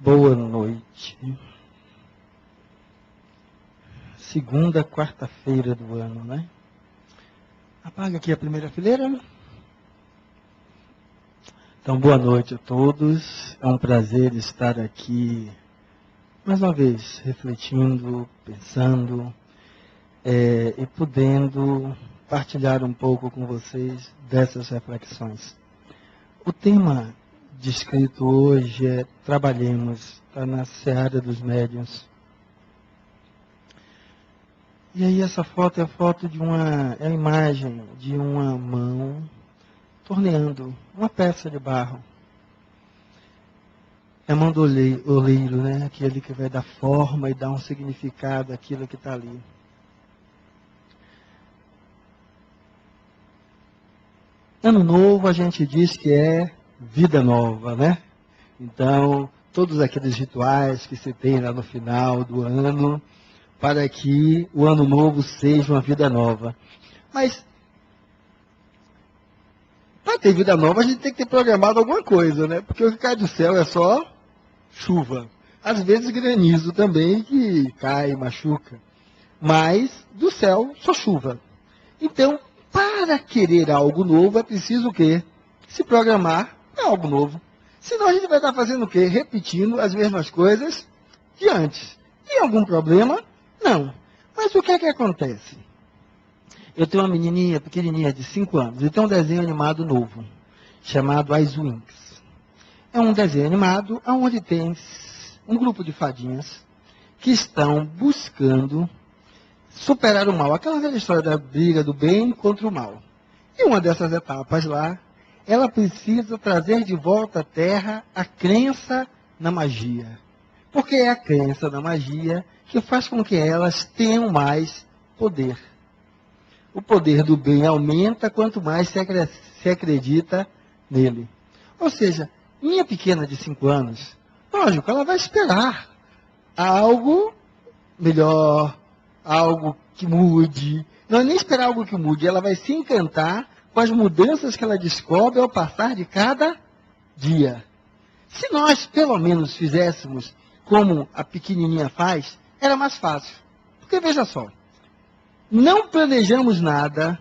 Boa noite. Segunda, quarta-feira do ano, né? Apaga aqui a primeira fileira. Então, boa noite a todos. É um prazer estar aqui, mais uma vez, refletindo, pensando e podendo partilhar um pouco com vocês dessas reflexões. O tema descrito hoje é Trabalhemos, está na seara dos médiuns. E aí essa foto é a foto de é a imagem de uma mão torneando uma peça de barro. É a mão do oleiro, né? Aquele que vai dar forma e dar um significado àquilo que está ali. Ano novo a gente diz que é vida nova, né? Então, todos aqueles rituais que se tem lá no final do ano, para que o ano novo seja uma vida nova. Mas, para ter vida nova, a gente tem que ter programado alguma coisa, né? Porque o que cai do céu é só chuva. Às vezes granizo também, que cai, machuca. Mas, do céu, só chuva. Então, para querer algo novo, é preciso o quê? Se programar para algo novo. Senão a gente vai estar fazendo o quê? Repetindo as mesmas coisas de antes. Tem algum problema? Não. Mas o que é que acontece? Eu tenho uma menininha pequenininha de 5 anos e tem um desenho animado novo, chamado As Winx. É um desenho animado onde tem um grupo de fadinhas que estão buscando superar o mal. Aquela velha história da briga do bem contra o mal. E uma dessas etapas lá, ela precisa trazer de volta à Terra a crença na magia. Porque é a crença na magia que faz com que elas tenham mais poder. O poder do bem aumenta quanto mais se acredita nele. Ou seja, minha pequena de 5 anos, lógico, ela vai esperar algo melhor, algo que mude. Não é nem esperar algo que mude, ela vai se encantar com as mudanças que ela descobre ao passar de cada dia. Se nós, pelo menos, fizéssemos como a pequenininha faz, era mais fácil. Porque, veja só, não planejamos nada,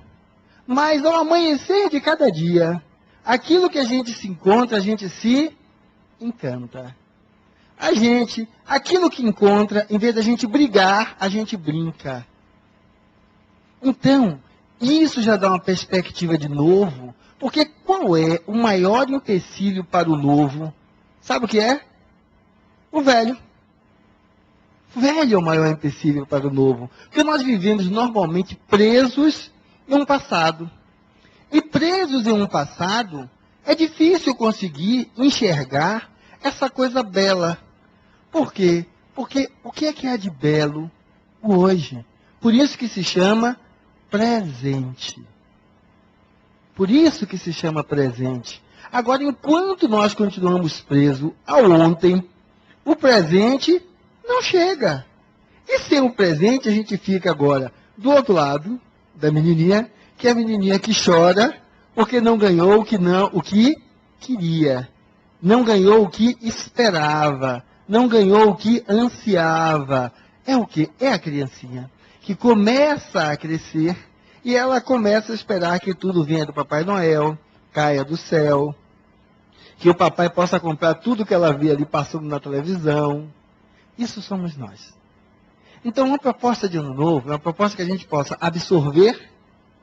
mas ao amanhecer de cada dia, aquilo que a gente se encontra, a gente se encanta. Aquilo que encontra, em vez da gente brigar, a gente brinca. Então, isso já dá uma perspectiva de novo, porque qual é o maior empecilho para o novo? Sabe o que é? O velho. O velho é o maior empecilho para o novo. Porque nós vivemos normalmente presos em um passado. E presos em um passado, é difícil conseguir enxergar essa coisa bela. Por quê? Porque o que há de belo hoje? Por isso que se chama presente. Por isso que se chama presente. Agora, enquanto nós continuamos presos ao ontem, o presente não chega. E sem o presente, a gente fica agora do outro lado da menininha, que é a menininha que chora porque não ganhou o que queria. Não ganhou o que esperava. Não ganhou o que ansiava. É o quê? É a criancinha que começa a crescer e ela começa a esperar que tudo venha do Papai Noel, caia do céu, que o papai possa comprar tudo que ela vê ali passando na televisão. Isso somos nós. Então, uma proposta de ano novo é uma proposta que a gente possa absorver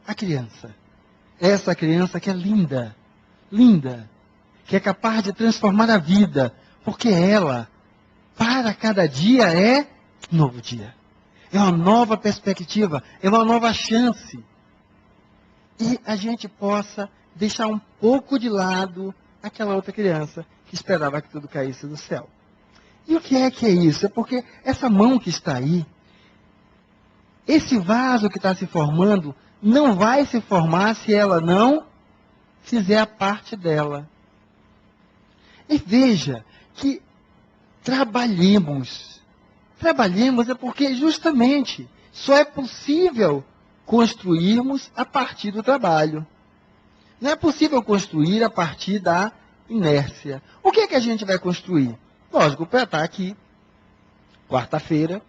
a criança. Essa criança que é linda, linda, que é capaz de transformar a vida, porque ela, para cada dia, é um novo dia. É uma nova perspectiva, é uma nova chance. E a gente possa deixar um pouco de lado aquela outra criança que esperava que tudo caísse do céu. E o que é isso? É porque essa mão que está aí, esse vaso que está se formando, não vai se formar se ela não fizer a parte dela. E veja que trabalhemos. Trabalhemos é porque justamente só é possível construirmos a partir do trabalho. Não é possível construir a partir da inércia. O que é que a gente vai construir? Lógico, para estar aqui, quarta-feira,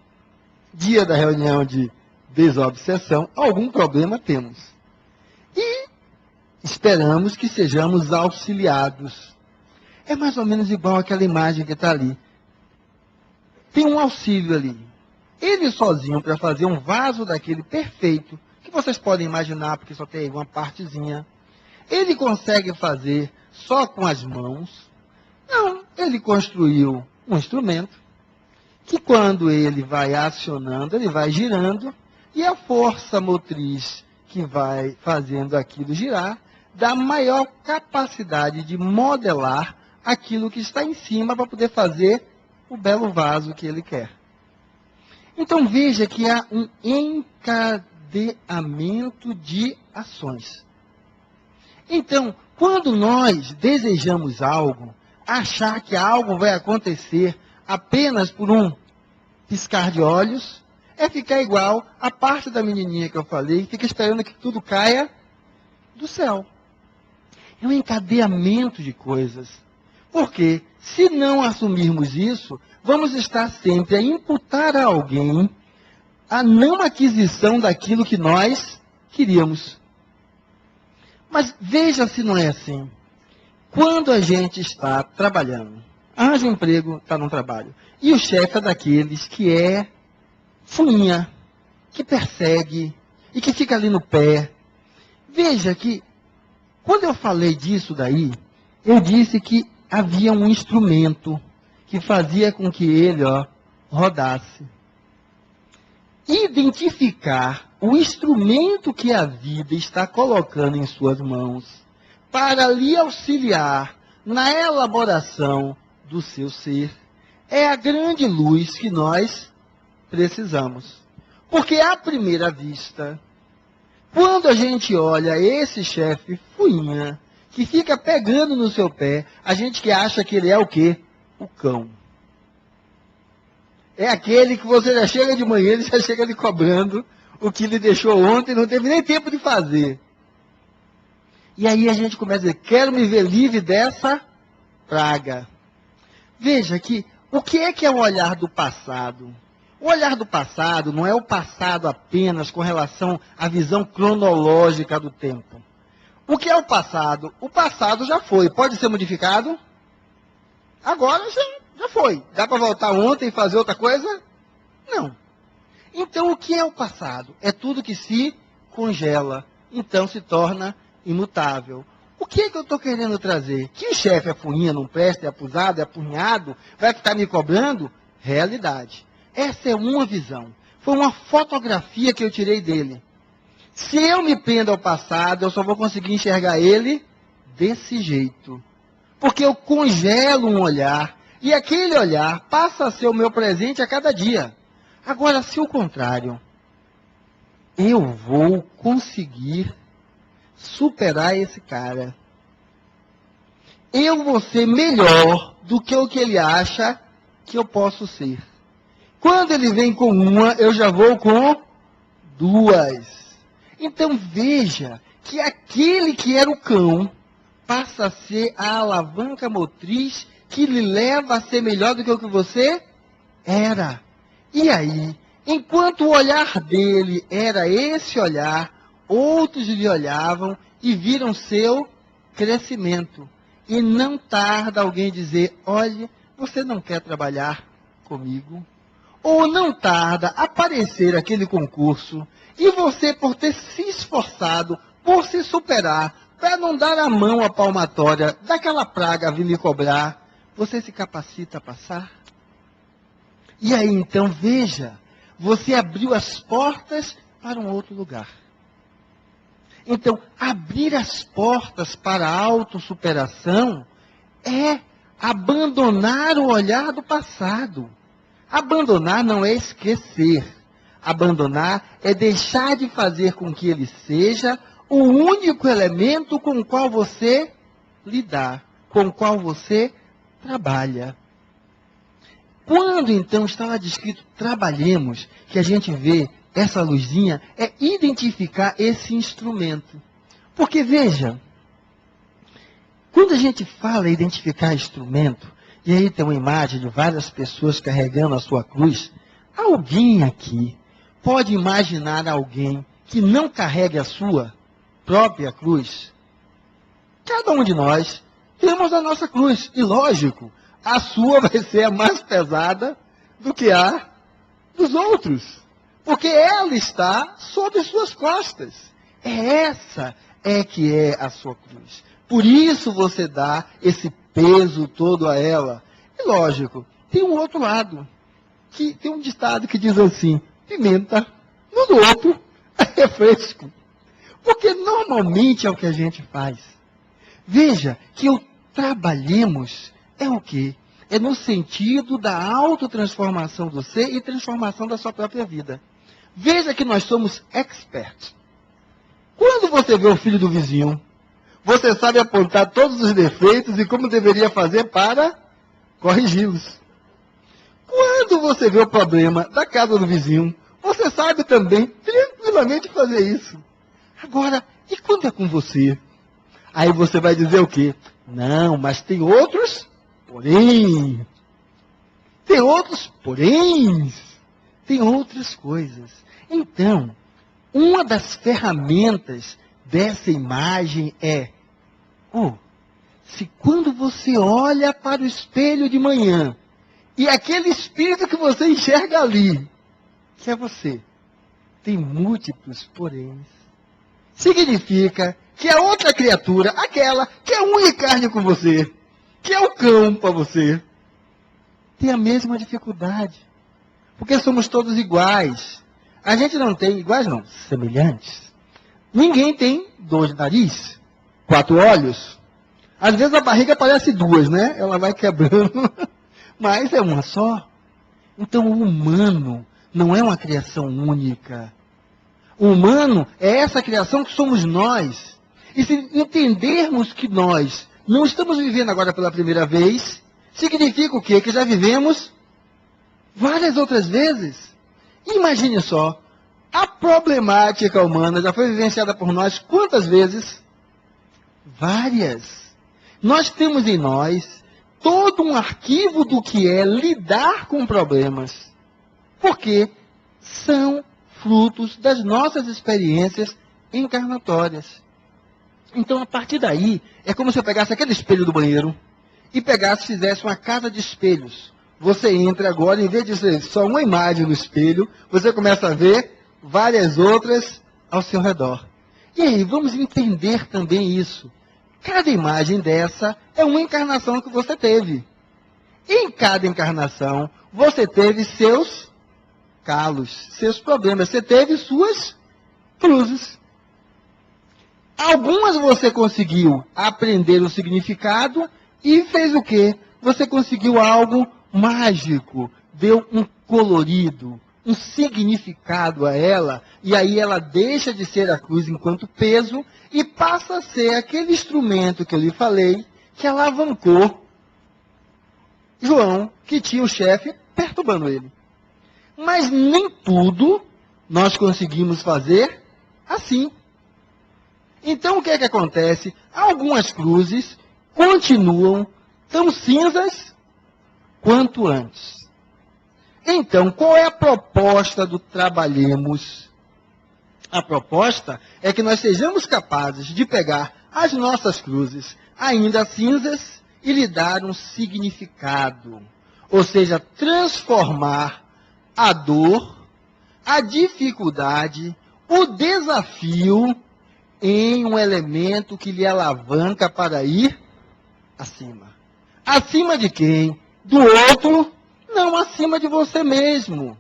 dia da reunião de desobsessão, algum problema temos. E esperamos que sejamos auxiliados. É mais ou menos igual aquela imagem que está ali. Tem um auxílio ali. Ele sozinho, para fazer um vaso daquele perfeito, que vocês podem imaginar, porque só tem uma partezinha, ele consegue fazer só com as mãos? Não, ele construiu um instrumento, que quando ele vai acionando, ele vai girando, e a força motriz que vai fazendo aquilo girar, dá maior capacidade de modelar aquilo que está em cima para poder fazer o belo vaso que ele quer. Então veja que há um encadeamento de ações. Então, quando nós desejamos algo, achar que algo vai acontecer apenas por um piscar de olhos, é ficar igual a parte da menininha que eu falei, que fica esperando que tudo caia do céu. É um encadeamento de coisas. Porque, se não assumirmos isso, vamos estar sempre a imputar a alguém a não aquisição daquilo que nós queríamos. Mas veja se não é assim. Quando a gente está trabalhando, arranja um emprego, está no trabalho, e o chefe é daqueles que é fuinha, que persegue e que fica ali no pé. Veja que, quando eu falei disso daí, eu disse que havia um instrumento que fazia com que ele, rodasse. Identificar o instrumento que a vida está colocando em suas mãos para lhe auxiliar na elaboração do seu ser é a grande luz que nós precisamos. Porque à primeira vista, quando a gente olha esse chefe fuinha, que fica pegando no seu pé, a gente que acha que ele é o quê? O cão. É aquele que você já chega de manhã, ele já chega lhe cobrando o que ele deixou ontem, não teve nem tempo de fazer. E aí a gente começa a dizer, quero me ver livre dessa praga. Veja que, o que é o olhar do passado? O olhar do passado não é o passado apenas com relação à visão cronológica do tempo. O que é o passado? O passado já foi. Pode ser modificado? Agora já foi. Dá para voltar ontem e fazer outra coisa? Não. Então, o que é o passado? É tudo que se congela. Então, se torna imutável. O que é que eu estou querendo trazer? Que o chefe é fuinha, não presta, é abusado, é apurrinhado, vai ficar me cobrando? Realidade. Essa é uma visão. Foi uma fotografia que eu tirei dele. Se eu me prendo ao passado, eu só vou conseguir enxergar ele desse jeito. Porque eu congelo um olhar, e aquele olhar passa a ser o meu presente a cada dia. Agora, se o contrário, eu vou conseguir superar esse cara. Eu vou ser melhor do que o que ele acha que eu posso ser. Quando ele vem com uma, eu já vou com duas. Então veja que aquele que era o cão passa a ser a alavanca motriz que lhe leva a ser melhor do que o que você era. E aí, enquanto o olhar dele era esse olhar, outros lhe olhavam e viram seu crescimento. E não tarda alguém dizer, olha, você não quer trabalhar comigo? Ou não tarda aparecer aquele concurso e você, por ter se esforçado, por se superar, para não dar a mão à palmatória daquela praga vir lhe cobrar, você se capacita a passar? E aí então, veja, você abriu as portas para um outro lugar. Então, abrir as portas para a autossuperação é abandonar o olhar do passado. Abandonar não é esquecer. Abandonar é deixar de fazer com que ele seja o único elemento com o qual você lidar, com o qual você trabalha. Quando então está lá descrito trabalhemos, que a gente vê essa luzinha, é identificar esse instrumento. Porque veja, quando a gente fala em identificar instrumento, E aí tem uma imagem de várias pessoas carregando a sua cruz. Alguém aqui pode imaginar alguém que não carregue a sua própria cruz? Cada um de nós temos a nossa cruz. E lógico, a sua vai ser a mais pesada do que a dos outros. Porque ela está sobre suas costas. Essa é que é a sua cruz. Por isso você dá esse peso todo a ela. E lógico, tem um outro lado. Que tem um ditado que diz assim: pimenta no outro é refresco. Porque normalmente é o que a gente faz. Veja que o trabalhemos é o quê? É no sentido da autotransformação do ser e transformação da sua própria vida. Veja que nós somos experts. Quando você vê o filho do vizinho, você sabe apontar todos os defeitos e como deveria fazer para corrigi-los. Quando você vê o problema da casa do vizinho, você sabe também tranquilamente fazer isso. Agora, e quando é com você? Aí você vai dizer o quê? Não, mas tem outros, porém. Tem outros, porém. Tem outras coisas. Então, uma das ferramentas dessa imagem é, se quando você olha para o espelho de manhã, e aquele espírito que você enxerga ali, que é você, tem múltiplos poréns, significa que a outra criatura, aquela que é unha e carne com você, que é o cão para você, tem a mesma dificuldade. Porque somos todos iguais. A gente não tem, iguais não, semelhantes. Ninguém tem 2 nariz, 4 olhos. Às vezes a barriga parece 2, né? Ela vai quebrando, mas é uma só. Então o humano não é uma criação única. O humano é essa criação que somos nós. E se entendermos que nós não estamos vivendo agora pela primeira vez, significa o quê? Que já vivemos várias outras vezes. Imagine só, a problemática humana já foi vivenciada por nós quantas vezes? Várias. Nós temos em nós todo um arquivo do que é lidar com problemas. Porque são frutos das nossas experiências encarnatórias. Então, a partir daí, é como se eu pegasse aquele espelho do banheiro e fizesse uma casa de espelhos. Você entra agora, em vez de ser só uma imagem no espelho, você começa a ver várias outras ao seu redor. E aí, vamos entender também isso. Cada imagem dessa é uma encarnação que você teve. Em cada encarnação, você teve seus calos, seus problemas, você teve suas cruzes. Algumas você conseguiu aprender o significado e fez o quê? Você conseguiu algo mágico, deu um colorido, um significado a ela, e aí ela deixa de ser a cruz enquanto peso e passa a ser aquele instrumento que eu lhe falei, que alavancou João, que tinha o chefe perturbando ele. Mas nem tudo nós conseguimos fazer assim. Então o que é que acontece? Algumas cruzes continuam tão cinzas quanto antes. Então, qual é a proposta do Trabalhemos? A proposta é que nós sejamos capazes de pegar as nossas cruzes, ainda cinzas, e lhe dar um significado. Ou seja, transformar a dor, a dificuldade, o desafio em um elemento que lhe alavanca para ir acima. Acima de quem? Do outro, não acima de você mesmo.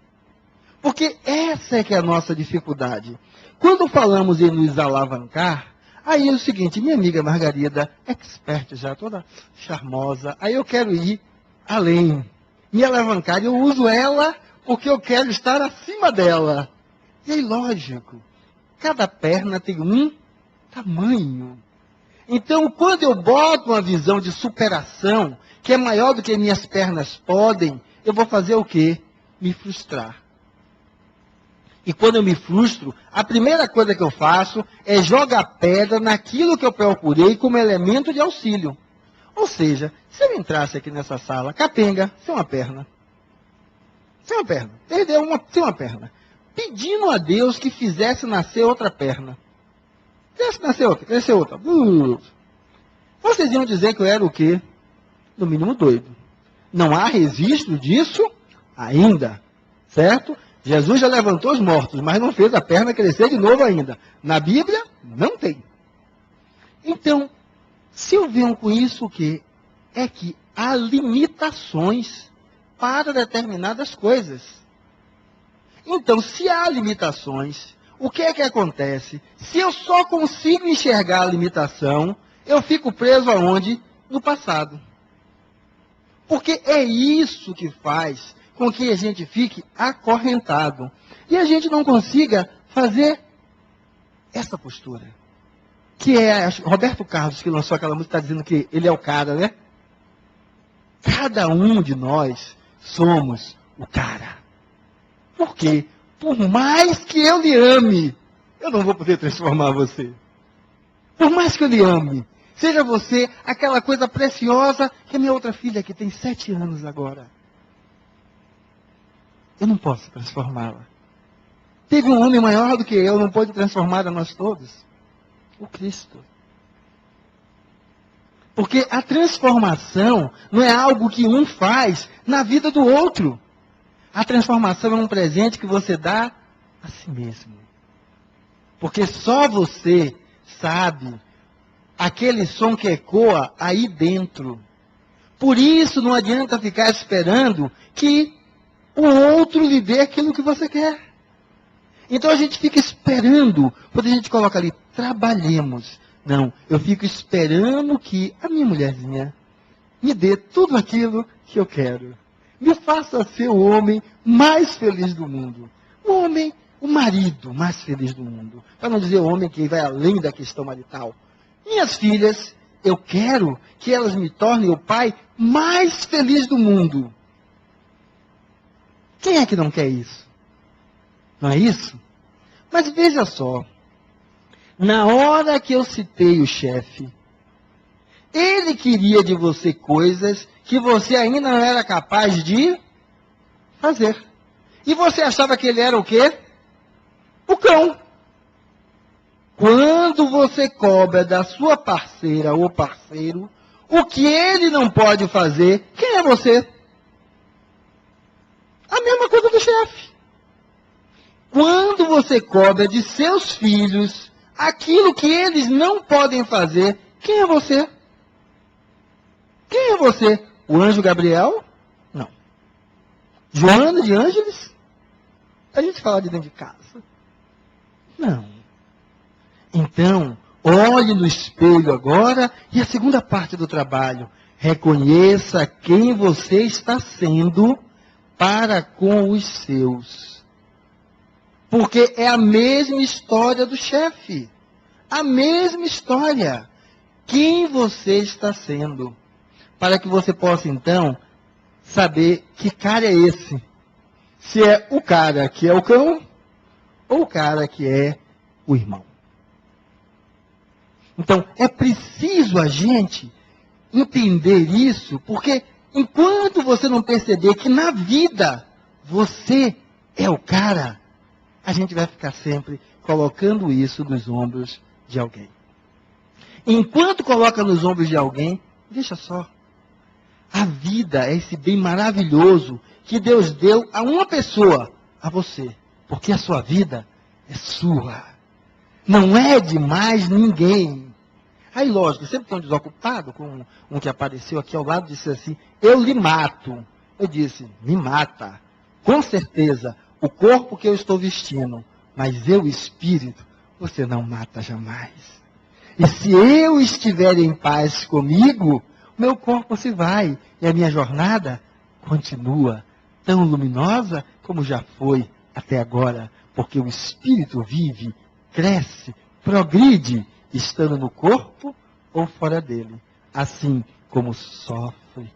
Porque essa é que é a nossa dificuldade. Quando falamos em nos alavancar, aí é o seguinte, minha amiga Margarida, expert já, toda charmosa, aí eu quero ir além, me alavancar, eu uso ela porque eu quero estar acima dela. E aí, lógico, cada perna tem um tamanho. Então, quando eu boto uma visão de superação, que é maior do que minhas pernas podem, eu vou fazer o quê? Me frustrar. E quando eu me frustro, a primeira coisa que eu faço é jogar pedra naquilo que eu procurei como elemento de auxílio. Ou seja, se eu entrasse aqui nessa sala, capenga, sem uma perna. Sem uma perna. Perdeu sem uma perna. Pedindo a Deus que fizesse nascer outra perna. Fizesse nascer outra, crescer outra. Vocês iam dizer que eu era o quê? No mínimo doido. Não há registro disso ainda. Certo? Jesus já levantou os mortos, mas não fez a perna crescer de novo ainda. Na Bíblia, não tem. Então, se eu venho com isso, o quê? É que há limitações para determinadas coisas. Então, se há limitações, o que é que acontece? Se eu só consigo enxergar a limitação, eu fico preso aonde? No passado. Porque é isso que faz com que a gente fique acorrentado. E a gente não consiga fazer essa postura. Que é Roberto Carlos, que lançou aquela música, está dizendo que ele é o cara, né? Cada um de nós somos o cara. Por quê? Por mais que eu lhe ame, eu não vou poder transformar você. Por mais que eu lhe ame, seja você aquela coisa preciosa que a minha outra filha, que tem 7 anos agora. Eu não posso transformá-la. Teve um homem maior do que eu, não pode transformar a nós todos. O Cristo. Porque a transformação não é algo que um faz na vida do outro. A transformação é um presente que você dá a si mesmo. Porque só você sabe aquele som que ecoa aí dentro. Por isso não adianta ficar esperando que o outro lhe dê aquilo que você quer. Então a gente fica esperando, quando a gente coloca ali, trabalhemos. Não, eu fico esperando que a minha mulherzinha me dê tudo aquilo que eu quero. Me faça ser o homem mais feliz do mundo. O marido mais feliz do mundo. Para não dizer o homem que vai além da questão marital. Minhas filhas, eu quero que elas me tornem o pai mais feliz do mundo. Quem é que não quer isso? Não é isso? Mas veja só. Na hora que eu citei o chefe, ele queria de você coisas que você ainda não era capaz de fazer. E você achava que ele era o quê? O cão. Quando você cobra da sua parceira ou parceiro o que ele não pode fazer, quem é você? A mesma coisa do chefe. Quando você cobra de seus filhos aquilo que eles não podem fazer, quem é você? Quem é você? O anjo Gabriel? Não. Joana de Ângeles? A gente fala de dentro de casa. Não. Então, olhe no espelho agora e a segunda parte do trabalho. Reconheça quem você está sendo para com os seus. Porque é a mesma história do chefe. A mesma história. Quem você está sendo. Para que você possa, então, saber que cara é esse. Se é o cara que é o cão, ou o cara que é o irmão. Então, é preciso a gente entender isso, porque enquanto você não perceber que na vida você é o cara, a gente vai ficar sempre colocando isso nos ombros de alguém. Enquanto coloca nos ombros de alguém, deixa só. A vida é esse bem maravilhoso que Deus deu a uma pessoa, a você. Porque a sua vida é sua. Não é de mais ninguém. Aí, lógico, sempre tem um desocupado, com um que apareceu aqui ao lado, disse assim, eu lhe mato. Eu disse, me mata. Com certeza, o corpo que eu estou vestindo, mas eu, espírito, você não mata jamais. E se eu estiver em paz comigo, meu corpo se vai e a minha jornada continua tão luminosa como já foi até agora, porque o espírito vive, cresce, progride, estando no corpo ou fora dele, assim como sofre,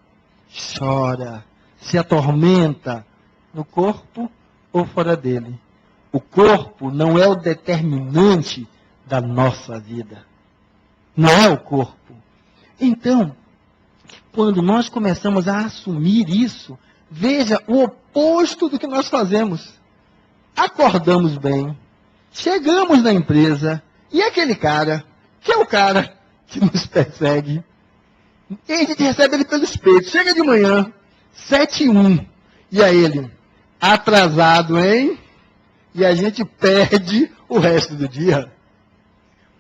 chora, se atormenta no corpo ou fora dele. O corpo não é o determinante da nossa vida. Não é o corpo. Então, quando nós começamos a assumir isso, veja o oposto do que nós fazemos. Acordamos bem, chegamos na empresa, e aquele cara, que é o cara que nos persegue, e a gente recebe ele pelo espelho, chega de manhã, 7h01, e aí ele, atrasado, hein? E a gente perde o resto do dia.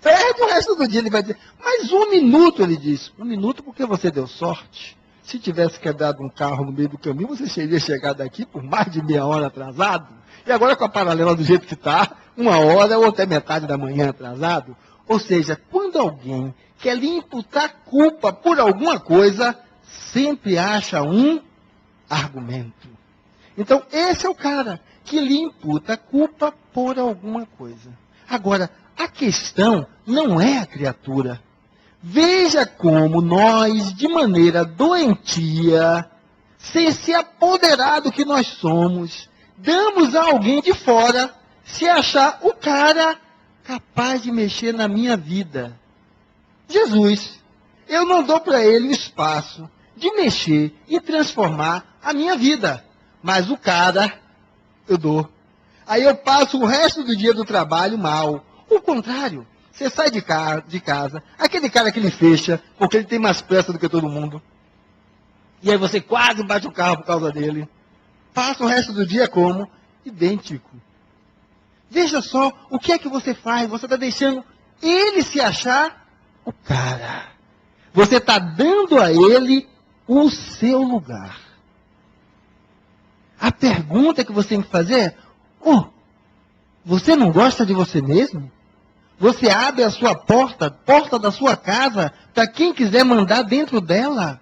Perde o resto do dia, ele vai dizer, mas 1 minuto, ele diz. 1 minuto porque você deu sorte. Se tivesse quebrado um carro no meio do caminho, você teria chegado aqui por mais de meia hora atrasado. E agora com a paralela do jeito que está, 1 hora ou até metade da manhã atrasado. Ou seja, quando alguém quer lhe imputar culpa por alguma coisa, sempre acha um argumento. Então, esse é o cara que lhe imputa culpa por alguma coisa. Agora, a questão não é a criatura. Veja como nós, de maneira doentia, sem se apoderar do que nós somos, damos a alguém de fora se achar o cara capaz de mexer na minha vida. Jesus, eu não dou para ele o espaço de mexer e transformar a minha vida. Mas o cara, eu dou. Aí eu passo o resto do dia do trabalho mal. O contrário, você sai de casa, aquele cara que ele fecha, porque ele tem mais pressa do que todo mundo. E aí você quase bate o carro por causa dele. Passa o resto do dia como? Idêntico. Veja só, o que é que você faz? Você está deixando ele se achar o cara. Você está dando a ele o seu lugar. A pergunta que você tem que fazer é, você não gosta de você mesmo? Você abre a sua porta da sua casa, para quem quiser mandar dentro dela.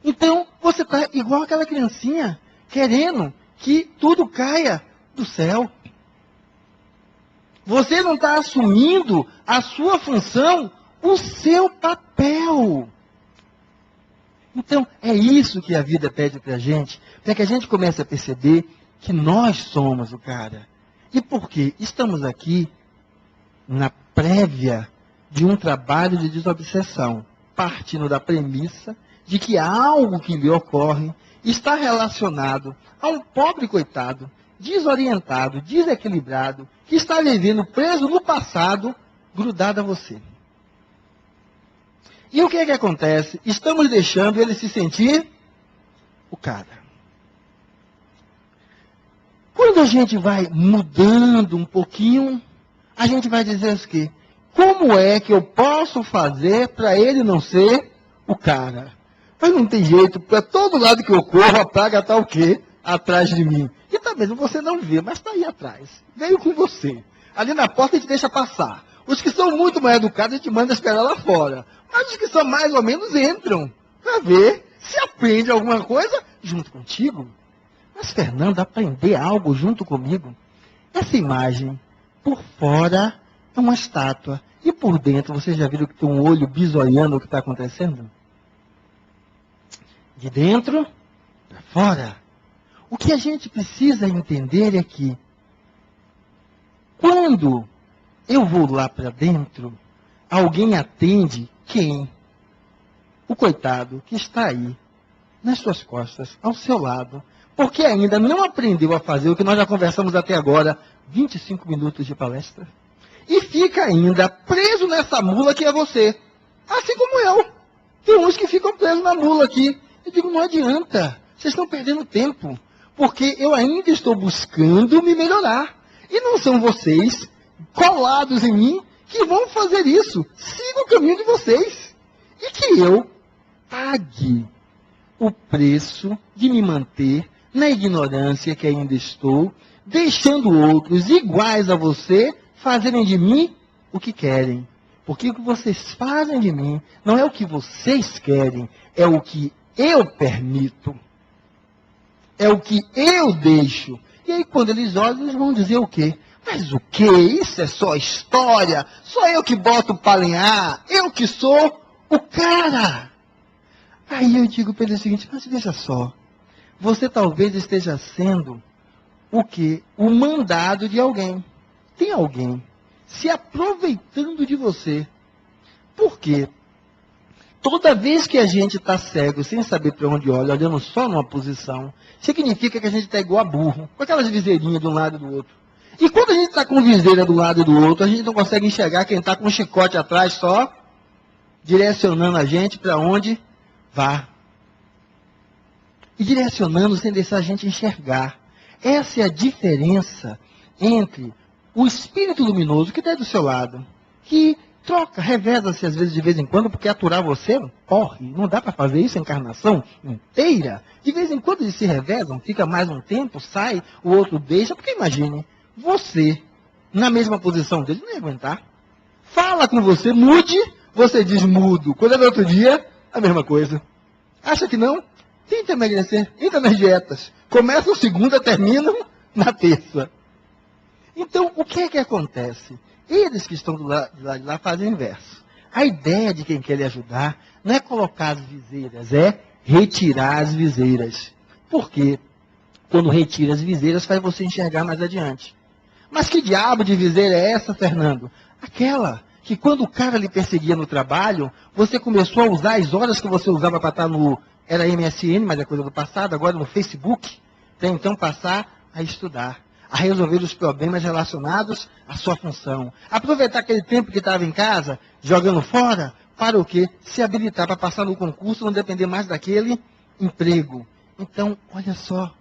Então, você está igual aquela criancinha, querendo que tudo caia do céu. Você não está assumindo a sua função, o seu papel. Então, é isso que a vida pede para a gente, para que a gente comece a perceber que nós somos o cara. E por quê? Estamos aqui na prévia de um trabalho de desobsessão, partindo da premissa de que algo que lhe ocorre está relacionado a um pobre coitado, desorientado, desequilibrado, que está vivendo preso no passado, grudado a você. E o que é que acontece? Estamos deixando ele se sentir o cara. Quando a gente vai mudando um pouquinho, a gente vai dizer o quê? Como é que eu posso fazer para ele não ser o cara? Mas não tem jeito, para todo lado que eu corro, a praga está o quê? Atrás de mim. E talvez você não vê, mas está aí atrás. Veio com você. Ali na porta a gente deixa passar. Os que são muito mais educados, a gente manda esperar lá fora. Mas os que são mais ou menos entram para ver se aprende alguma coisa junto contigo. Mas, Fernando, aprender algo junto comigo? Essa imagem, por fora, é uma estátua. E por dentro, vocês já viram que tem um olho bisoiando o que está acontecendo? De dentro para fora. O que a gente precisa entender é que, quando eu vou lá para dentro, alguém atende quem? O coitado que está aí, nas suas costas, ao seu lado, porque ainda não aprendeu a fazer o que nós já conversamos até agora, 25 minutos de palestra, e fica ainda preso nessa mula que é você, assim como eu. Tem uns que ficam presos na mula aqui. Eu digo, não adianta, vocês estão perdendo tempo, porque eu ainda estou buscando me melhorar, e não são vocês, colados em mim, que vão fazer isso. Siga o caminho de vocês, e que eu pague o preço de me manter na ignorância que ainda estou, deixando outros iguais a você fazerem de mim o que querem. Porque o que vocês fazem de mim não é o que vocês querem, é o que eu permito. É o que eu deixo. E aí quando eles olham, eles vão dizer o quê? Mas o quê? Isso é só história? Só eu que boto para lenhar? Eu que sou o cara? Aí eu digo para ele o seguinte, mas veja só, você talvez esteja sendo o quê? O mandado de alguém. Tem alguém se aproveitando de você. Por quê? Toda vez que a gente está cego, sem saber para onde olha, olhando só numa posição, significa que a gente está igual a burro, com aquelas viseirinhas de um lado e do outro. E quando a gente está com viseira de um lado e do outro, a gente não consegue enxergar quem está com um chicote atrás só, direcionando a gente para onde vá. E direcionando sem deixar a gente enxergar. Essa é a diferença entre o espírito luminoso que está do seu lado, que troca, reveza-se às vezes de vez em quando, porque aturar você, corre, não dá para fazer isso a encarnação inteira. De vez em quando eles se revezam, fica mais um tempo, sai, o outro deixa, porque imagine, você, na mesma posição dele, não ia aguentar. Fala com você, mude, você diz mudo. Quando é no outro dia, a mesma coisa. Acha que não? Tenta emagrecer, entra nas dietas. Começam segunda, terminam na terça. Então, o que é que acontece? Eles que estão do lado de lá fazem o inverso. A ideia de quem quer lhe ajudar não é colocar as viseiras, é retirar as viseiras. Por quê? Quando retira as viseiras, faz você enxergar mais adiante. Mas que diabo de viseira é essa, Fernando? Aquela que quando o cara lhe perseguia no trabalho, você começou a usar as horas que você usava para estar no... Era MSN, mas é coisa do passado, agora no Facebook. Tem então passar a estudar, a resolver os problemas relacionados à sua função. Aproveitar aquele tempo que estava em casa, jogando fora, para o quê? Se habilitar para passar no concurso, não depender mais daquele emprego. Então, olha só,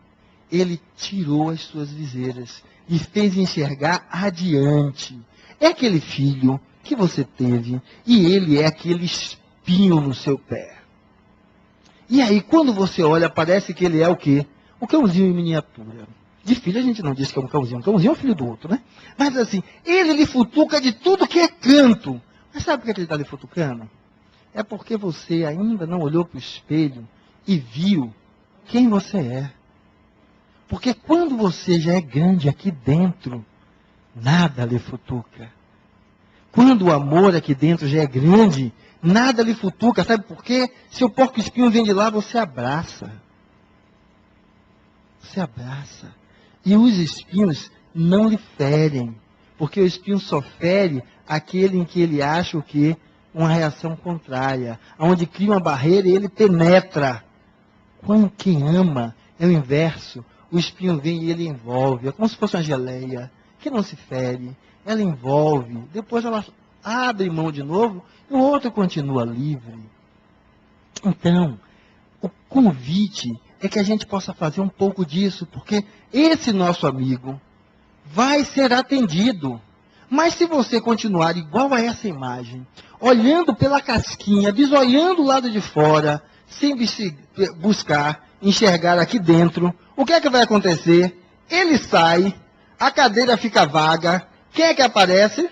ele tirou as suas viseiras e fez enxergar adiante. É aquele filho que você teve e ele é aquele espinho no seu pé. E aí, quando você olha, parece que ele é o quê? O cãozinho em miniatura. De filho a gente não diz que é um cãozinho é um filho do outro, né? Mas assim, ele lhe futuca de tudo que é canto. Mas sabe por que ele está lhe futucando? É porque você ainda não olhou para o espelho e viu quem você é. Porque quando você já é grande aqui dentro, nada lhe futuca. Quando o amor aqui dentro já é grande, nada lhe futuca. Sabe por quê? Se o porco-espinho vem de lá, você abraça. Você abraça. E os espinhos não lhe ferem. Porque o espinho só fere aquele em que ele acha o quê? Uma reação contrária. Onde cria uma barreira e ele penetra. Quando quem ama é o inverso. O espinho vem e ele envolve. É como se fosse uma geleia que não se fere. Ela envolve. Depois ela abre mão de novo e o outro continua livre. Então, o convite é que a gente possa fazer um pouco disso, porque esse nosso amigo vai ser atendido. Mas se você continuar igual a essa imagem, olhando pela casquinha, bisoiando o lado de fora, sem buscar enxergar aqui dentro, o que é que vai acontecer? Ele sai, a cadeira fica vaga, quem é que aparece?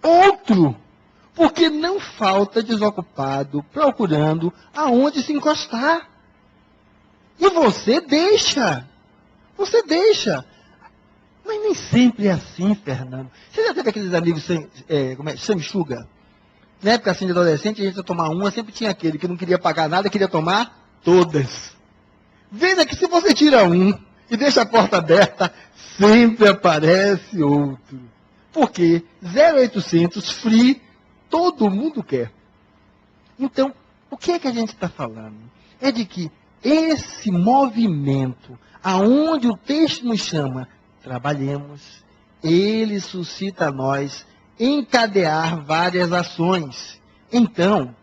Outro. Porque não falta desocupado procurando aonde se encostar. E você deixa. Você deixa. Mas nem sempre é assim, Fernando. Você já teve aqueles amigos sanguessuga? Na época assim de adolescente, a gente ia tomar uma, sempre tinha aquele que não queria pagar nada, queria tomar todas. Veja que se você tira um e deixa a porta aberta, sempre aparece outro. Porque 0800 free, todo mundo quer. Então, o que é que a gente está falando? É de que esse movimento, aonde o texto nos chama, trabalhemos, ele suscita a nós encadear várias ações. Então,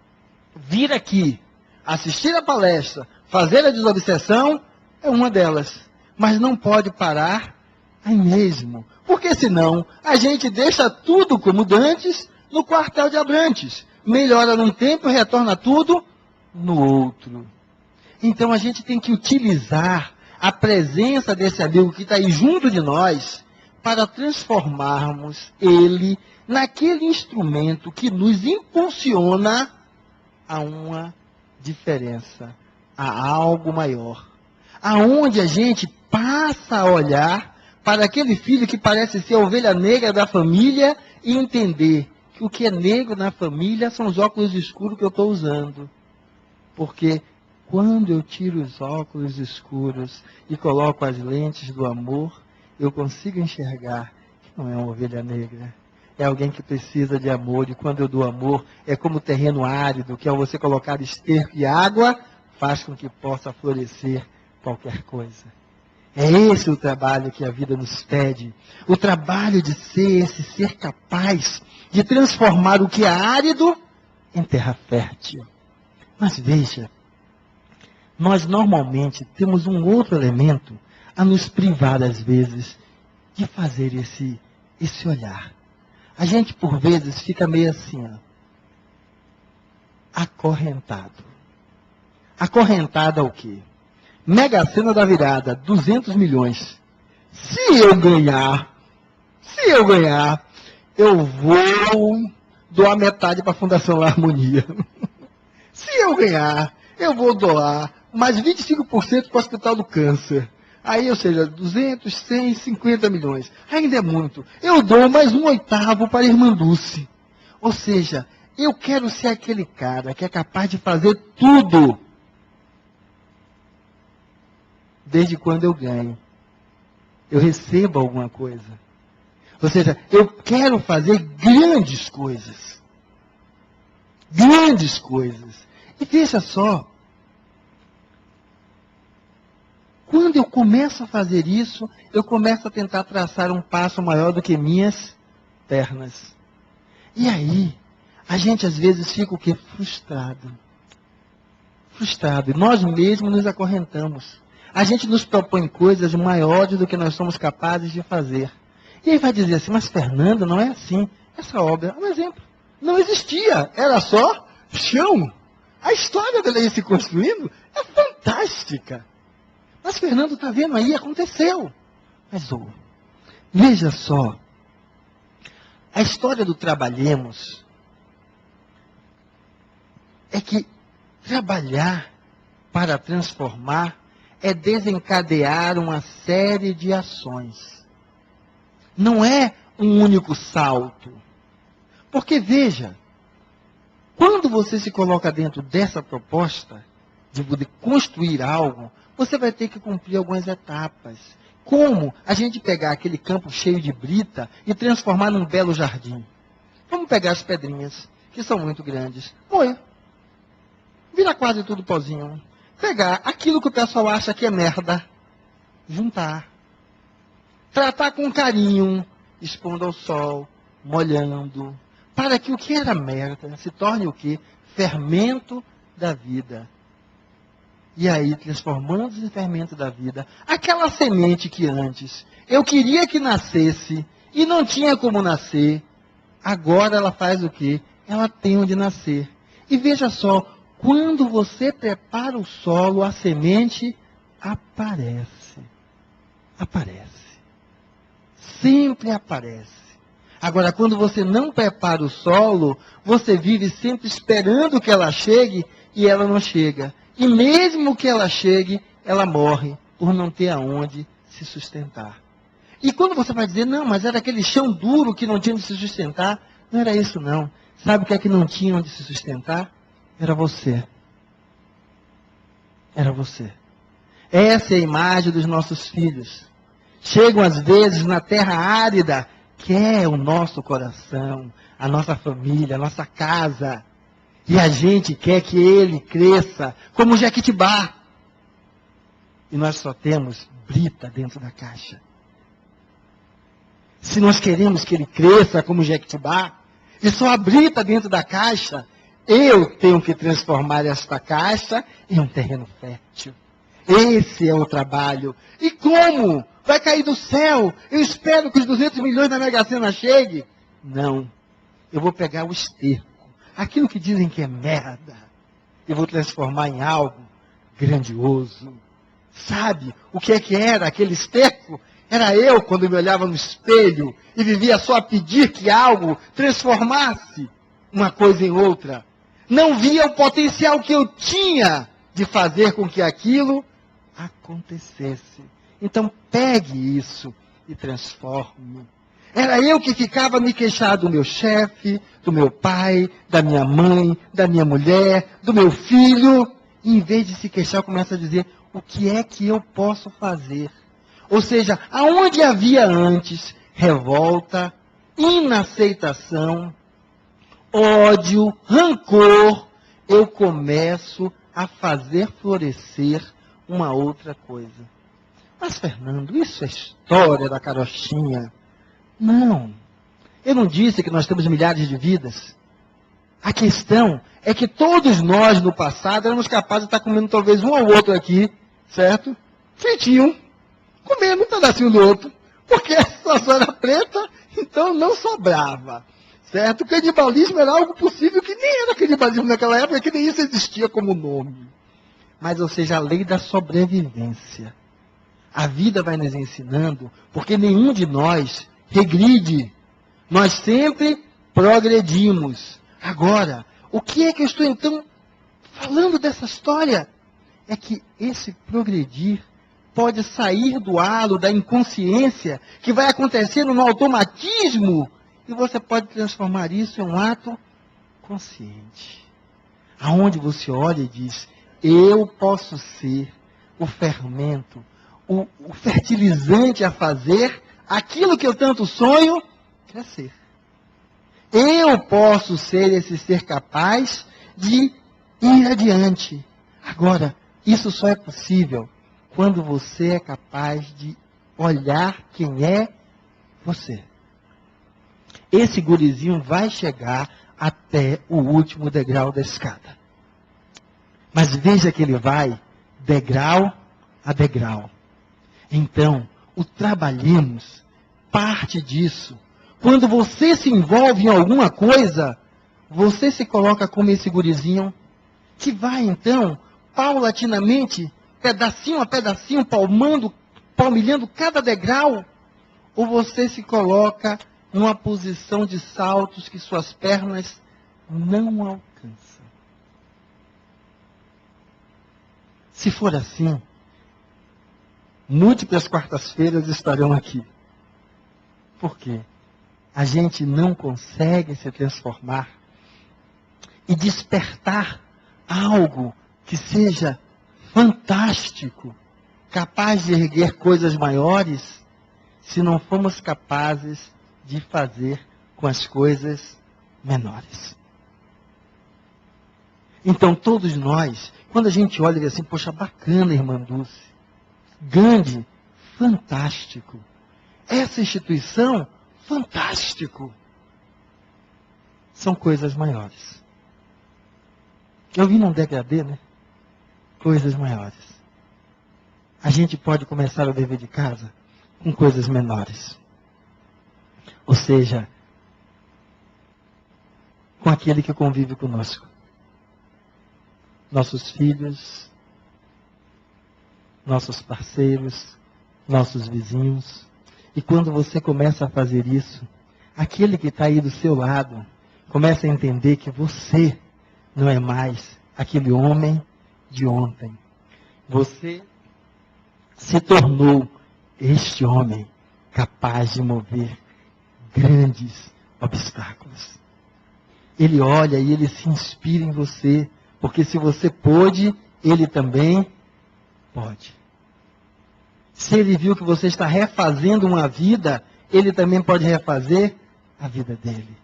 vir aqui, assistir a palestra, fazer a desobsessão, é uma delas. Mas não pode parar aí mesmo. Porque senão, a gente deixa tudo como dantes no quartel de Abrantes. Melhora num tempo e retorna tudo no outro. Então a gente tem que utilizar a presença desse amigo que está aí junto de nós para transformarmos ele naquele instrumento que nos impulsiona a uma diferença, a algo maior. Aonde a gente passa a olhar para aquele filho que parece ser a ovelha negra da família e entender que o que é negro na família são os óculos escuros que eu estou usando. Porque quando eu tiro os óculos escuros e coloco as lentes do amor, eu consigo enxergar que não é uma ovelha negra, é alguém que precisa de amor. E quando eu dou amor, é como o terreno árido, que ao você colocar esterco e água, faz com que possa florescer qualquer coisa. É esse o trabalho que a vida nos pede. O trabalho de ser esse ser capaz de transformar o que é árido em terra fértil. Mas veja, nós normalmente temos um outro elemento a nos privar, às vezes, de fazer esse olhar. A gente, por vezes, fica meio assim, ó, acorrentado. Acorrentado ao quê? Mega Sena da virada, 200 milhões. Se eu ganhar, eu vou doar metade para a Fundação La Harmonia. Se eu ganhar, eu vou doar mais 25% para o Hospital do Câncer. Aí, ou seja, 200, 100, 50 milhões. Ainda é muito. Eu dou mais 1/8 para a Irmã Dulce. Ou seja, eu quero ser aquele cara que é capaz de fazer tudo. Desde quando eu ganho. Eu recebo alguma coisa. Ou seja, eu quero fazer grandes coisas. Grandes coisas. E veja só. Quando eu começo a fazer isso, eu começo a tentar traçar um passo maior do que minhas pernas. E aí, a gente às vezes fica o quê? Frustrado. Frustrado. E nós mesmos nos acorrentamos. A gente nos propõe coisas maiores do que nós somos capazes de fazer. E aí vai dizer assim, mas Fernando, não é assim. Essa obra, um exemplo, não existia. Era só chão. A história dela ir se construindo é fantástica. Mas Fernando, está vendo aí, aconteceu. Mas veja só, a história do trabalhemos é que trabalhar para transformar é desencadear uma série de ações. Não é um único salto. Porque veja, quando você se coloca dentro dessa proposta de poder construir algo, você vai ter que cumprir algumas etapas. Como a gente pegar aquele campo cheio de brita e transformar num belo jardim? Vamos pegar as pedrinhas, que são muito grandes. Moer. Vira quase tudo pozinho. Pegar aquilo que o pessoal acha que é merda. Juntar. Tratar com carinho, expondo ao sol, molhando. Para que o que era merda se torne o quê? Fermento da vida. E aí, transformando em fermento da vida, aquela semente que antes eu queria que nascesse e não tinha como nascer, agora ela faz o quê? Ela tem onde nascer. E veja só, quando você prepara o solo, a semente aparece. Aparece. Sempre aparece. Agora, quando você não prepara o solo, você vive sempre esperando que ela chegue e ela não chega. E mesmo que ela chegue, ela morre por não ter aonde se sustentar. E quando você vai dizer, não, mas era aquele chão duro que não tinha onde se sustentar, não era isso não. Sabe o que é que não tinha onde se sustentar? Era você. Era você. Essa é a imagem dos nossos filhos. Chegam às vezes na terra árida, que é o nosso coração, a nossa família, a nossa casa. E a gente quer que ele cresça como Jequitibá. E nós só temos brita dentro da caixa. Se nós queremos que ele cresça como Jequitibá, e só há brita dentro da caixa, eu tenho que transformar esta caixa em um terreno fértil. Esse é o trabalho. E como? Vai cair do céu? Eu espero que os 200 milhões da Mega Sena chegue? Não. Eu vou pegar o esterco. Aquilo que dizem que é merda, eu vou transformar em algo grandioso. Sabe o que era aquele esterco? Era eu quando me olhava no espelho e vivia só a pedir que algo transformasse uma coisa em outra. Não via o potencial que eu tinha de fazer com que aquilo acontecesse. Então pegue isso e transforme. Era eu que ficava me queixar do meu chefe, do meu pai, da minha mãe, da minha mulher, do meu filho. E em vez de se queixar, começa a dizer, o que é que eu posso fazer? Ou seja, aonde havia antes revolta, inaceitação, ódio, rancor, eu começo a fazer florescer uma outra coisa. Mas, Fernando, isso é história da carochinha. Não. Eu não disse que nós temos milhares de vidas. A questão é que todos nós, no passado, éramos capazes de estar comendo talvez um ao outro aqui, certo? Fritinho, comendo um pedacinho do outro. Porque a situação era preta, então não sobrava. Certo? O canibalismo era algo possível que nem era canibalismo naquela época, que nem isso existia como nome. Mas, ou seja, a lei da sobrevivência. A vida vai nos ensinando, porque nenhum de nós regride. Nós sempre progredimos. Agora, o que é que eu estou então falando dessa história? É que esse progredir pode sair do halo da inconsciência, que vai acontecendo no automatismo, e você pode transformar isso em um ato consciente. Aonde você olha e diz, eu posso ser o fermento, o fertilizante a fazer aquilo que eu tanto sonho crescer. Eu posso ser esse ser capaz de ir adiante. Agora, isso só é possível quando você é capaz de olhar quem é você. Esse gurizinho vai chegar até o último degrau da escada. Mas veja que ele vai degrau a degrau. Então, o trabalhemos parte disso. Quando você se envolve em alguma coisa, você se coloca como esse gurizinho que vai, então, paulatinamente, pedacinho a pedacinho, palmilhando cada degrau, ou você se coloca numa posição de saltos que suas pernas não alcançam. Se for assim, múltiplas quartas-feiras estarão aqui. Por quê? A gente não consegue se transformar e despertar algo que seja fantástico, capaz de erguer coisas maiores, se não formos capazes de fazer com as coisas menores. Então, todos nós, quando a gente olha e diz assim, poxa, bacana, irmã Dulce, Gandhi, fantástico. Essa instituição, fantástico. São coisas maiores. Eu vi num degradê, né? Coisas maiores. A gente pode começar o dever de casa com coisas menores. Ou seja, com aquele que convive conosco. Nossos filhos, nossos parceiros, nossos vizinhos. E quando você começa a fazer isso, aquele que está aí do seu lado começa a entender que você não é mais aquele homem de ontem. Você se tornou este homem capaz de mover grandes obstáculos. Ele olha e ele se inspira em você, porque se você pôde, ele também pode. Se ele viu que você está refazendo uma vida, ele também pode refazer a vida dele.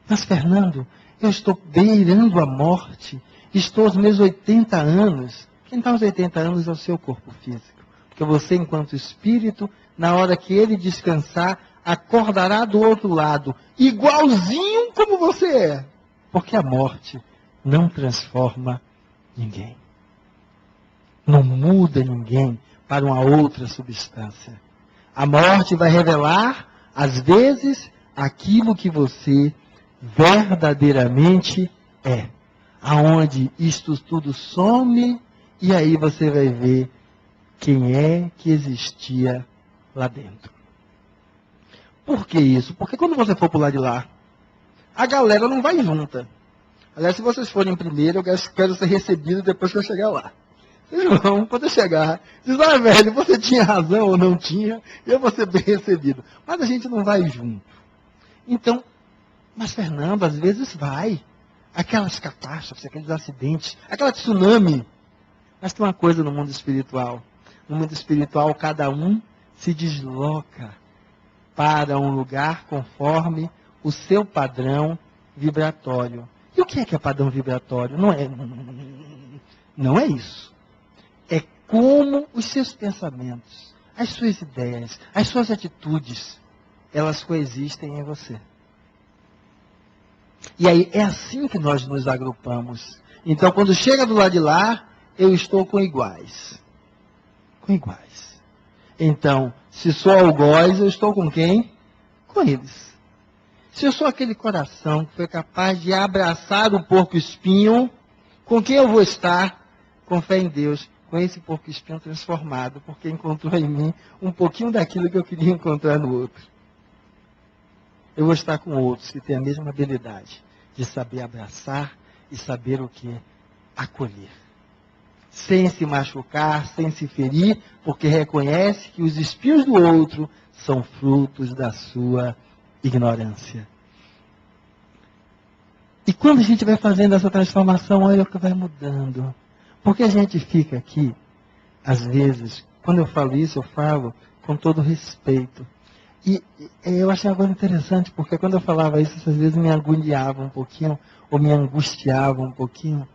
Mas, Fernando, eu estou beirando a morte, estou aos meus 80 anos. Quem está aos 80 anos é o seu corpo físico. Porque você, enquanto espírito, na hora que ele descansar, acordará do outro lado, igualzinho como você é. Porque a morte não transforma ninguém. Não muda ninguém para uma outra substância. A morte vai revelar, às vezes, aquilo que você verdadeiramente é. Aonde isto tudo some, e aí você vai ver quem é que existia lá dentro. Por que isso? Porque quando você for pular de lá, a galera não vai junta. Aliás, se vocês forem primeiro, eu quero ser recebido depois que eu chegar lá. Vocês vão, quando eu chegar, diz, velho, você tinha razão ou não tinha, eu vou ser bem recebido. Mas a gente não vai junto. Então, mas Fernando, às vezes vai. Aquelas catástrofes, aqueles acidentes, aquela tsunami. Mas tem uma coisa no mundo espiritual. No mundo espiritual, cada um se desloca para um lugar conforme o seu padrão vibratório. E o que é padrão vibratório? Não é isso. É como os seus pensamentos, as suas ideias, as suas atitudes, elas coexistem em você. E aí é assim que nós nos agrupamos. Então, quando chega do lado de lá, eu estou com iguais. Com iguais. Então, se sou algoz, eu estou com quem? Com eles. Se eu sou aquele coração que foi capaz de abraçar o porco-espinho, com quem eu vou estar? Com fé em Deus, com esse porco-espinho transformado, porque encontrou em mim um pouquinho daquilo que eu queria encontrar no outro. Eu vou estar com outros que têm a mesma habilidade de saber abraçar e saber o que? Acolher. Sem se machucar, sem se ferir, porque reconhece que os espinhos do outro são frutos da sua ignorância. E quando a gente vai fazendo essa transformação, olha o que vai mudando. Porque a gente fica aqui, às vezes, quando eu falo isso, eu falo com todo respeito. E eu achei uma coisa interessante, porque quando eu falava isso, às vezes me agoniava um pouquinho, ou me angustiava um pouquinho.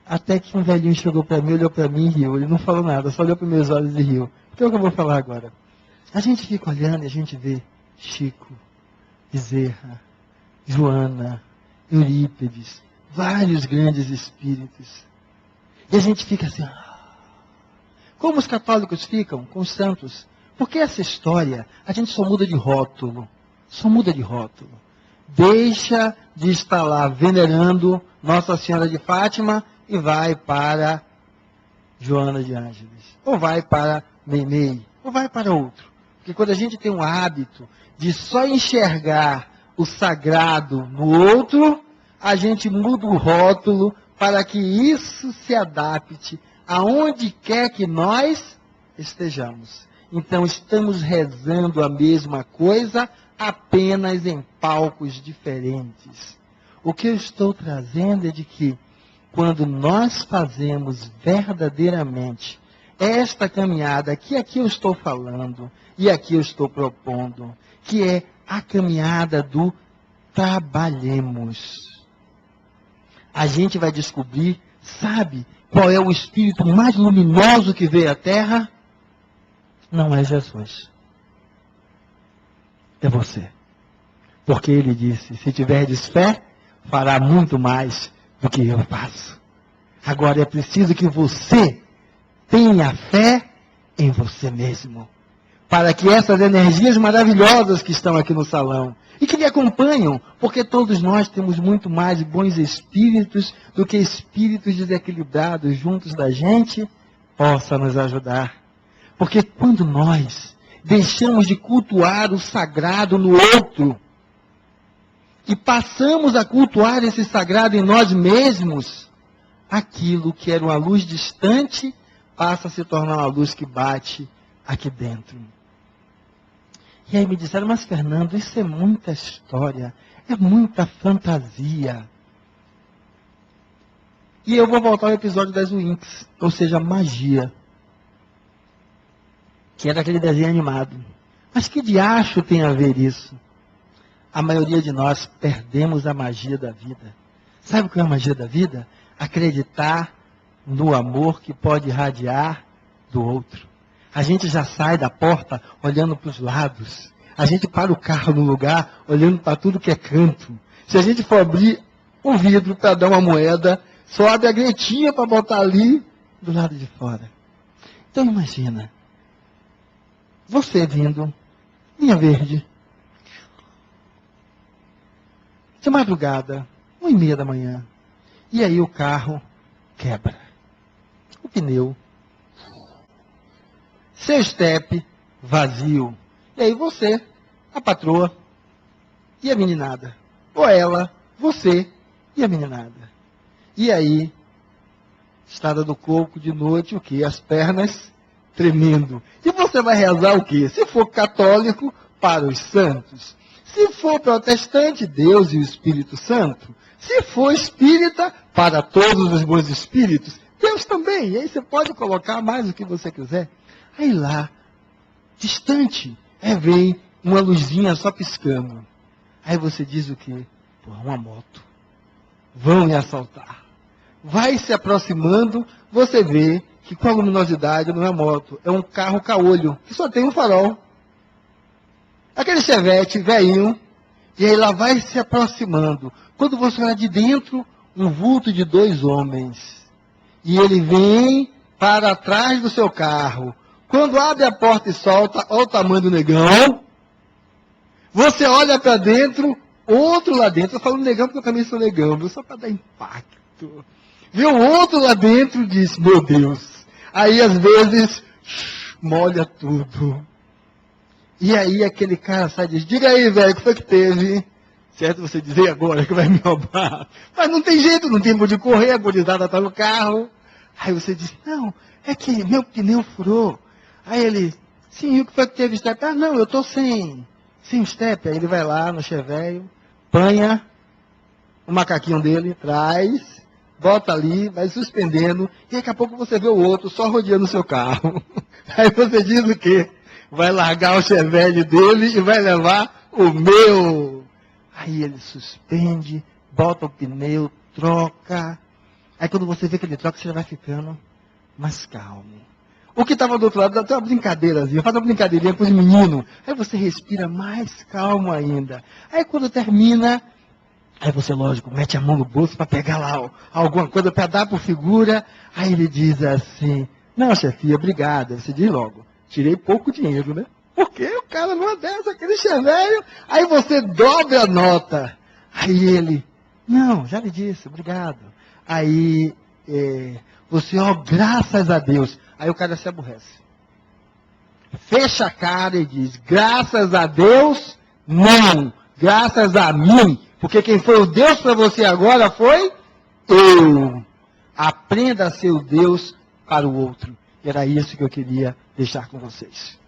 Até que um velhinho chegou para mim, olhou para mim e riu. Ele não falou nada, só olhou para meus olhos e riu. Então é o que eu vou falar agora. A gente fica olhando e a gente vê Chico, Bezerra, Joana, Eurípides, vários grandes espíritos. E a gente fica assim, como os católicos ficam com os santos. Porque essa história, a gente só muda de rótulo. Só muda de rótulo. Deixa de estar lá venerando Nossa Senhora de Fátima e vai para Joana de Ângeles. Ou vai para Meimei. Ou vai para outro. Porque quando a gente tem um hábito de só enxergar o sagrado no outro, a gente muda o rótulo para que isso se adapte aonde quer que nós estejamos. Então, estamos rezando a mesma coisa, apenas em palcos diferentes. O que eu estou trazendo é de que, quando nós fazemos verdadeiramente esta caminhada, que aqui eu estou falando, e aqui eu estou propondo, que é a caminhada do trabalhemos. A gente vai descobrir, sabe, qual é o espírito mais luminoso que veio à Terra? Não é Jesus. É você. Porque ele disse, se tiverdes fé, fará muito mais do que eu faço. Agora é preciso que você tenha fé em você mesmo. Para que essas energias maravilhosas que estão aqui no salão e que lhe acompanham, porque todos nós temos muito mais bons espíritos do que espíritos desequilibrados juntos da gente, possa nos ajudar. Porque quando nós deixamos de cultuar o sagrado no outro e passamos a cultuar esse sagrado em nós mesmos, aquilo que era uma luz distante passa a se tornar uma luz que bate aqui dentro. E aí me disseram, mas Fernando, isso é muita história, é muita fantasia. E eu vou voltar ao episódio das Winx, ou seja, magia. Que era aquele desenho animado. Mas que diacho tem a ver isso? A maioria de nós perdemos a magia da vida. Sabe o que é a magia da vida? Acreditar no amor que pode irradiar do outro. A gente já sai da porta olhando para os lados. A gente para o carro no lugar olhando para tudo que é canto. Se a gente for abrir um vidro para dar uma moeda, só abre a gretinha para botar ali do lado de fora. Então imagina, você vindo, linha verde, de madrugada, 1h30 da manhã, e aí o carro quebra. O pneu. Seu estepe vazio. E aí você, a patroa e a meninada. Ou ela, você e a meninada. E aí, estrada do coco de noite, o quê? As pernas tremendo. E você vai rezar o quê? Se for católico, para os santos. Se for protestante, Deus e o Espírito Santo. Se for espírita, para todos os bons espíritos, Deus também. E aí você pode colocar mais o que você quiser. Aí lá, distante. Vem uma luzinha só piscando. Aí você diz o quê? Pô, uma moto. Vão me assaltar. Vai se aproximando, você vê que com a luminosidade não é moto, é um carro caolho, que só tem um farol. Aquele chevette velhinho, e aí lá vai se aproximando. Quando você olha de dentro, um vulto de 2 homens. E ele vem para trás do seu carro. Quando abre a porta e solta, olha o tamanho do negão. Você olha para dentro, outro lá dentro. Eu falo negão porque eu também sou negão, viu? Só para dar impacto. Viu outro lá dentro e diz, meu Deus. Aí às vezes, molha tudo. E aí aquele cara sai e diz, diga aí, velho, o que foi que teve? Certo? Você dizer agora que vai me roubar. Mas não tem jeito, não tem onde correr, a gurizada está no carro. Aí você diz, não, é que meu pneu furou. Aí ele, sim, o que foi que teve step? Ah, não, eu estou sem step. Aí ele vai lá no cheveio, panha o macaquinho dele, traz, bota ali, vai suspendendo, e daqui a pouco você vê o outro só rodeando o seu carro. Aí você diz o quê? Vai largar o chevette dele e vai levar o meu. Aí ele suspende, bota o pneu, troca. Aí quando você vê que ele troca, você já vai ficando mais calmo. O que estava do outro lado, dá até uma brincadeirazinha, faz uma brincadeirinha com os meninos. Aí você respira mais calmo ainda. Aí quando termina, aí você, lógico, mete a mão no bolso para pegar lá alguma coisa para dar por figura. Aí ele diz assim, não, chefia, obrigada. Você diz logo, tirei pouco dinheiro, né? Porque o cara não é dessa, aquele cheveio. Aí você dobra a nota. Aí ele, não, já lhe disse, obrigado. Aí você, graças a Deus. Aí o cara se aborrece. Fecha a cara e diz, graças a Deus, não. Graças a mim. Porque quem foi o Deus para você agora foi eu. Aprenda a ser o Deus para o outro. E era isso que eu queria deixar com vocês.